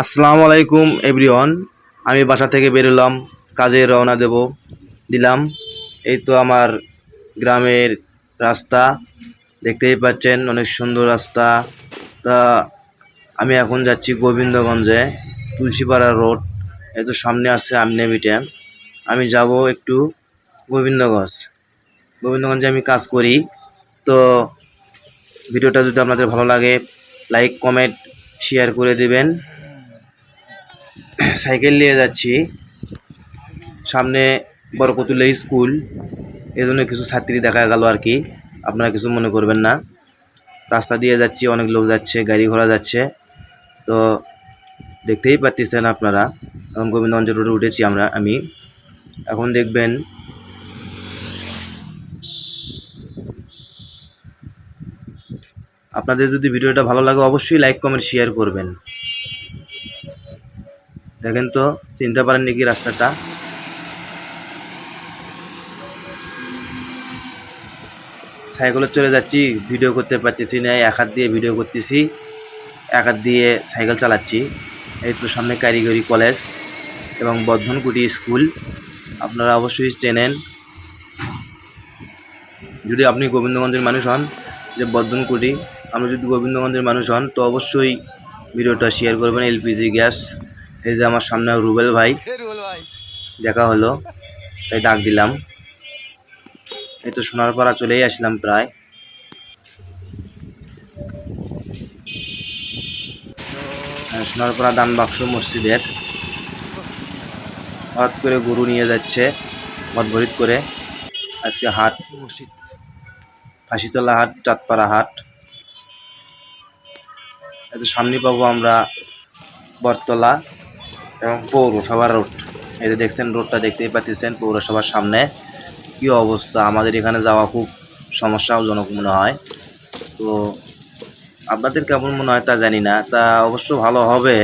আসসালামু আলাইকুম এভরিওয়ান। আমি বাসা থেকে বেরোলাম, কাজে রওনা দিলাম। এই তো আমার গ্রামের রাস্তা, দেখতেই পাচ্ছেন অনেক সুন্দর রাস্তা। তা আমি এখন যাচ্ছি গোবিন্দগঞ্জে, তুলসীপাড়া রোড। এই তো সামনে আসছে আমনেবিটে। আমি যাব একটু গোবিন্দগঞ্জে আমি কাজ করি। তো ভিডিওটা যদি আপনাদের ভালো লাগে, লাইক কমেন্ট শেয়ার করে দিবেন। সাইকেল নিয়ে যাচ্ছি, সামনে বরকতুল্লাহ স্কুল, এই জন্য কিছু ছাত্রী দেখা গেল আর কি, আপনারা কিছু মনে করবেন না। রাস্তা দিয়ে যাচ্ছি, অনেক লোক যাচ্ছে, গাড়ি ঘোড়া যাচ্ছে। তো দেখতেই পাচ্ছেন আপনারা, এখন গোবিন্দগঞ্জ রোডে উঠেছি আমি এখন দেখবেন। আপনাদের যদি ভিডিওটা ভালো লাগে অবশ্যই লাইক কমেন্ট শেয়ার করবেন। দেখেন তো, চিনতে পারেন নাকি রাস্তাটা? সাইকেলে চলে যাচ্ছি, ভিডিও করতে পারতেছি না, এক হাত দিয়ে ভিডিও করতেছি, এক হাত দিয়ে সাইকেল চালাচ্ছি। এই তো সামনে কারিগরি কলেজ এবং বর্ধনকুটি স্কুল, আপনারা অবশ্যই চেনেন। যদি আপনি গোবিন্দগঞ্জের মানুষ হন, যে বর্ধনকুটি, আপনি যদি গোবিন্দগঞ্জের মানুষ হন তো অবশ্যই ভিডিওটা শেয়ার করবেন। এলপিজি গ্যাস, এই যে আমার সামনে রুবেল ভাই দেখা হলো, তাই ডাক দিলাম। এই তো সোনারপাড়া চলেই আসলাম প্রায়। সোনারপাড়া দান বাক্স মসজিদের, হঠাৎ করে গরু নিয়ে যাচ্ছে মদভরিত করে। আজকে হাট, ফাঁসিতলা হাট, চাঁদপাড়া হাট। এত সামনে পাবো আমরা বটতলা এবং পৌরসভার রোড। এই যে দেখছেন রোডটা, দেখতেই পাচ্ছেন পৌরসভার সামনে কি অবস্থা। আমাদের এখানে যাওয়া খুব সমস্যাজনক মনে হয়। তো আপনাদের কেমন মনে হয় তা জানি না, তা অবশ্য ভালো হবে।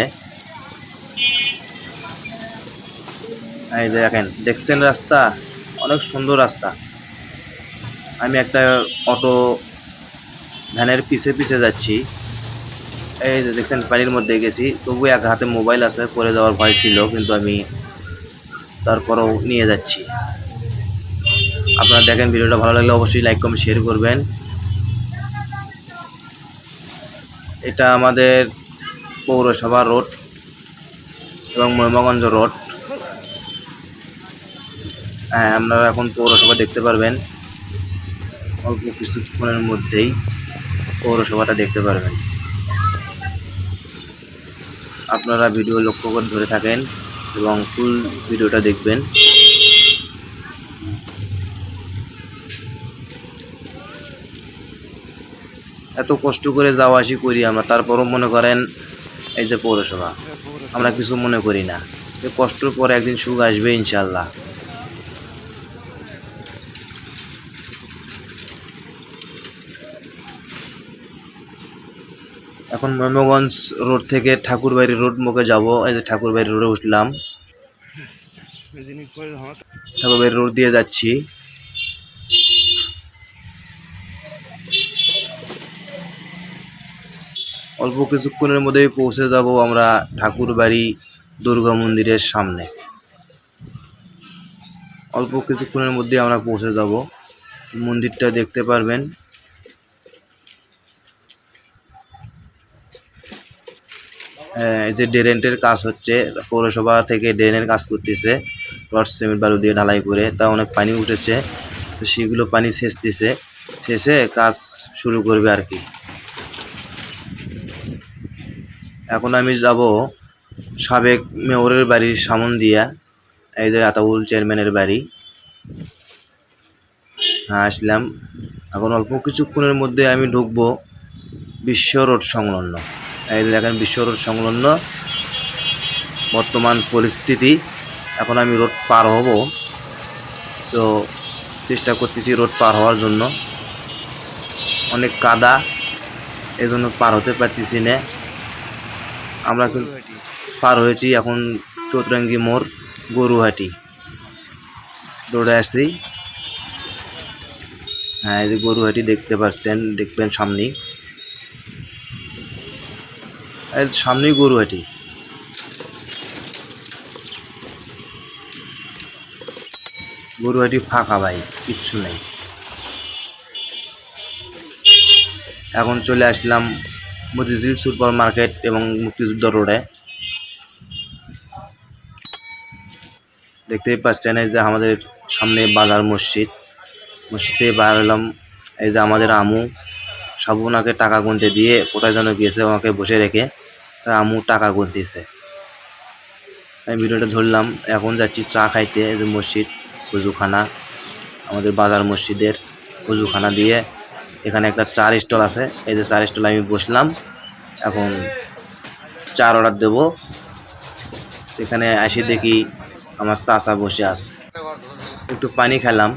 এই যে দেখছেন রাস্তা, অনেক সুন্দর রাস্তা। আমি একটা অটো ভ্যানের পিছে যাচ্ছি। এই যে দেখছেন পানির মধ্যে গেছি, তবু এক হাতে মোবাইল আছে, পড়ে যাওয়ার ভয় ছিল, কিন্তু আমি তারপরেও নিয়ে যাচ্ছি। আপনারা দেখেন, ভিডিওটা ভালো লাগলে অবশ্যই লাইক কমেন্ট শেয়ার করবেন। এটা আমাদের পৌরসভা রোড এবং মহিমাগঞ্জ রোড। হ্যাঁ, আপনারা এখন পৌরসভা দেখতে পারবেন, অল্প কিছুক্ষণের মধ্যেই পৌরসভাটা দেখতে পারবেন। আপনারা ভিডিও লক্ষ্য করে ধরে থাকেন এবং ফুল ভিডিওটা দেখবেন। এত কষ্ট করে যাওয়া আসি করি আমরা, তারপরও মনে করেন এই যে পৌরসভা, আমরা কিছু মনে করি না। যে কষ্টের পরে একদিন সুখ আসবে ইনশাল্লাহ। এখন মহিমাগঞ্জ রোড থেকে ঠাকুরবাড়ি রোড মুখে যাব। এই যে ঠাকুরবাড়ি রোডে উঠলাম, ঠাকুরবাড়ি রোড দিয়ে যাচ্ছি। অল্প কিছুক্ষণের মধ্যেই পৌঁছে যাব আমরা ঠাকুরবাড়ি দুর্গা মন্দিরের সামনে। অল্প কিছুক্ষণের মধ্যে আমরা পৌঁছে যাব, মন্দিরটা দেখতে পারবেন। এই যে ড্রেনের কাজ হচ্ছে, পৌরসভা থেকে ড্রেনের কাজ করতেছে, রড সিমেন্ট বালু দিয়ে ঢালাই করে। তা অনেক পানি উঠেছে, তো সেগুলো পানি শেষে কাজ শুরু করবে আর কি। এখন আমি যাব সাবেক মেয়রের বাড়ির সামন দিয়া, এই যে আতাউল চেয়ারম্যানের বাড়ি। হ্যাঁ, আসলাম। এখন অল্প কিছুক্ষণের মধ্যে আমি ঢুকবো বিশ্ব রোড সংলগ্ন। এই দেখেন বিশ্ব রোড সংলগ্ন বর্তমান পরিস্থিতি। এখন আমি রোড পার হব, তো চেষ্টা করতেছি রোড পার হওয়ার জন্য। অনেক কাদা, এজন্য পার হতে পারতেছি না। আমরা কিন্তু পার হয়েছি। এখন চৌতরঙ্গি মোড়, গরুহাটি রোডে আসছি। হ্যাঁ, এই যে গরুহাটি দেখতে পাচ্ছেন, দেখবেন সামনেই, সামনেই গরুহাটি। গরুহাটি ফাঁকা ভাই, কিচ্ছু নেই। এখন চলে আসলাম মতিঝিল সুপার মার্কেট এবং মুক্তিযুদ্ধ রোডে। দেখতেই পাচ্ছেন এই যে আমাদের সামনে বাজার মসজিদ, মসজিদ থেকে বার হলাম। এই যে আমাদের আমু সাবু ওনাকে টাকা গুনতে দিয়ে কোথায় যেন গিয়েছে, ওনাকে বসে রেখে তার আমু টাকা গুনতেছে। আমি ভিডিওটা ধরলাম। এখন যাচ্ছি চা খাইতে। এই যে মসজিদ ওজুখানা, আমাদের বাজার মসজিদের ওজুখানা দিয়ে এখানে একটা চার স্টল আছে। এই যে চার স্টলে আমি বসলাম, এখন চার অর্ডার দেব। এখানে আসি দেখি আমার চাচা বসে আছে, একটু পানি খেলাম।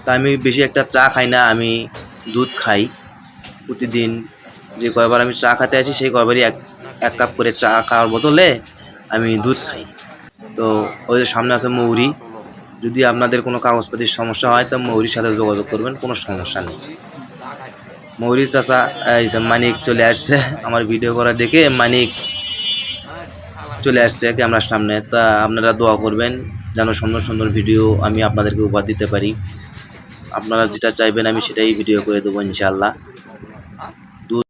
তা আমি বেশি একটা চা খাই না, আমি দুধ খাই প্রতিদিন। যে কয়বার আমি চা খেতে আসি সেই কয়বারই এক কাপ করে চা খাওয়ার বদলে আমি দুধ খাই। তো ওই যে সামনে আছে মৌরি, যদি আপনাদের কোনো কাগজপাতির সমস্যা হয় তো মৌরির সাথে যোগাযোগ করবেন, কোনো সমস্যা নেই। মৌরি চাচা এই যে মানিক চলে আসছে, আমার ভিডিও করা দেখে মানিক চলে আসছে ক্যামেরার সামনে। তা আপনারা দোয়া করবেন যেন সুন্দর সুন্দর ভিডিও আমি আপনাদেরকে উপহার দিতে পারি। আপনারা যেটা চাইবেন আমি সেটাই ভিডিও করে দেবো ইনশাআল্লাহ।